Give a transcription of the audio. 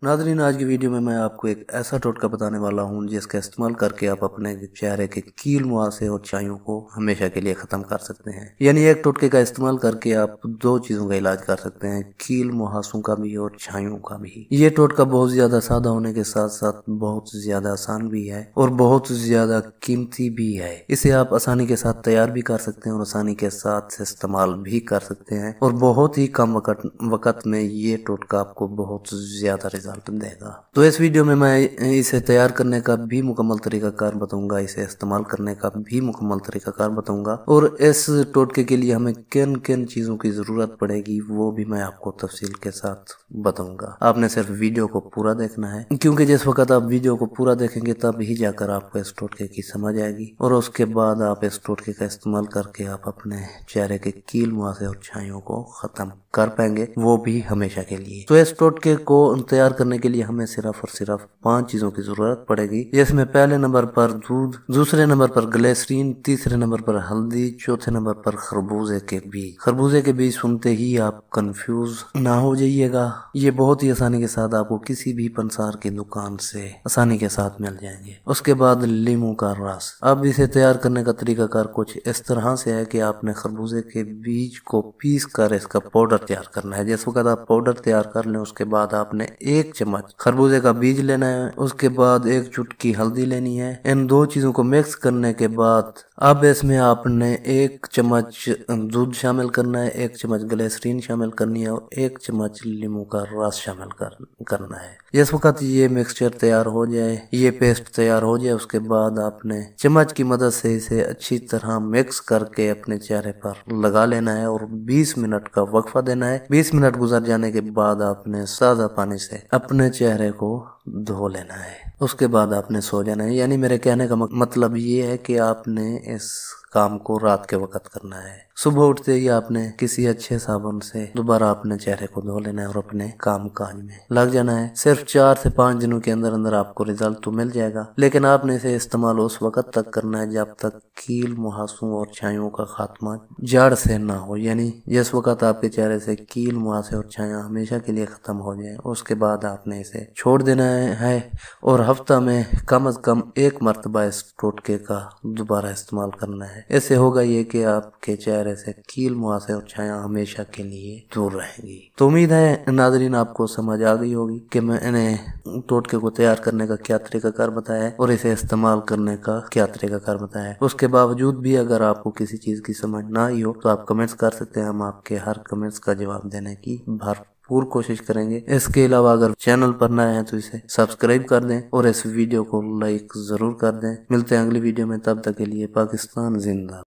नाज़रीन, आज की वीडियो में मैं आपको एक ऐसा टोटका बताने वाला हूँ जिसका इस्तेमाल करके आप अपने चेहरे के कील मुहासे और छाइयों को हमेशा के लिए ख़त्म कर सकते हैं। यानी एक टोटके का इस्तेमाल करके आप दो चीज़ों का इलाज कर सकते हैं, कील मुहासों का भी और छाइयों का भी। ये टोटका बहुत ज़्यादा सादा होने के साथ साथ बहुत ज़्यादा आसान भी है और बहुत ज़्यादा कीमती भी है। इसे आप आसानी के साथ तैयार भी कर सकते हैं और आसानी के साथ इस्तेमाल भी कर सकते हैं और बहुत ही कम वक्त में ये टोटका आपको बहुत ज़्यादा रिजल्ट देगा। तो इस वीडियो में मैं इसे तैयार करने का भी मुकम्मल तरीकाकार बताऊंगा, इसे इस्तेमाल करने का भी मुकम्मल तरीकाकार बताऊंगा और इस टोटके के लिए हमें किन किन चीज़ों की ज़रूरत पड़ेगी वो भी मैं आपको तफसील के साथ बताऊंगा। आपने सिर्फ वीडियो को पूरा देखना है, क्योंकि जिस वक्त आप वीडियो को पूरा देखेंगे तब ही जाकर आपको इस टोटके की समझ आएगी और उसके बाद आप इस टोटके का इस्तेमाल करके आप अपने चेहरे के कील मुहासे और छाइयों को ख़त्म कर पाएंगे, वो भी हमेशा के लिए। तो इस टोटके को तैयार करने के लिए हमें सिर्फ और सिर्फ 5 चीजों की जरूरत पड़ेगी, जिसमें पहले नंबर पर दूध, दूसरे नंबर पर ग्लिसरीन, तीसरे नंबर पर हल्दी, चौथे नंबर पर खरबूजे के बीज। खरबूजे के बीज सुनते ही आप कंफ्यूज ना हो जाइएगा, ये बहुत ही आसानी के साथ आपको किसी भी पंसार की दुकान से आसानी के साथ मिल जाएंगे। उसके बाद लीमू का रस। अब इसे तैयार करने का तरीकाकार कुछ इस तरह से है कि आपने खरबूजे के बीज को पीस कर इसका पाउडर तैयार करना है। जिस वक्त आप पाउडर तैयार कर लें उसके बाद आपने 1 चम्मच खरबूजे का बीज लेना है, उसके बाद 1 चुटकी हल्दी लेनी है। इन दो चीजों को मिक्स करने के बाद अब इसमें आपने 1 चम्मच दूध शामिल करना है, 1 चम्मच ग्लिसरीन शामिल करनी है और 1 चम्मच लीमू का रस शामिल करना है। जिस वक्त ये मिक्सचर तैयार हो जाए, ये पेस्ट तैयार हो जाए, उसके बाद आपने चम्मच की मदद से इसे अच्छी तरह मिक्स करके अपने चेहरे पर लगा लेना है और 20 मिनट का वक्फा देना है। 20 मिनट गुजर जाने के बाद आपने सादा पानी से अपने चेहरे को धो लेना है। उसके बाद आपने सो जाना है। यानी मेरे कहने का मतलब ये है कि आपने इस काम को रात के वक्त करना है। सुबह उठते ही आपने किसी अच्छे साबुन से दोबारा अपने चेहरे को धो लेना है और अपने काम काज में लग जाना है। सिर्फ 4 से 5 दिनों के अंदर अंदर आपको रिजल्ट तो मिल जाएगा, लेकिन आपने इसे इस्तेमाल उस वक्त तक करना है जब तक कील मुहासों और छाइयों का खात्मा जड़ से ना हो। यानी जिस वक्त आपके चेहरे से कील मुहासे और छाया हमेशा के लिए खत्म हो जाए, उसके बाद आपने इसे छोड़ देना है और हफ्ता में कम से कम 1 मरतबा इस टोटके का दोबारा इस्तेमाल करना है। इससे होगा ये कि आपके चेहरे से कील मुहासे और छाया हमेशा के लिए दूर रहेंगी। तो उम्मीद है नाज़रीन आपको समझ आ गई होगी कि मैंने टोटके को तैयार करने का क्या तरीकाकार बताया है और इसे इस्तेमाल करने का क्या तरीकाकार बताया है। उसके बावजूद भी अगर आपको किसी चीज की समझ ना आई हो तो आप कमेंट्स कर सकते हैं, हम आपके हर कमेंट्स का जवाब देने की भरपूर कोशिश करेंगे। इसके अलावा अगर चैनल पर नए हैं तो इसे सब्सक्राइब कर दें और इस वीडियो को लाइक जरूर कर दें। मिलते हैं अगली वीडियो में, तब तक के लिए पाकिस्तान जिंदा।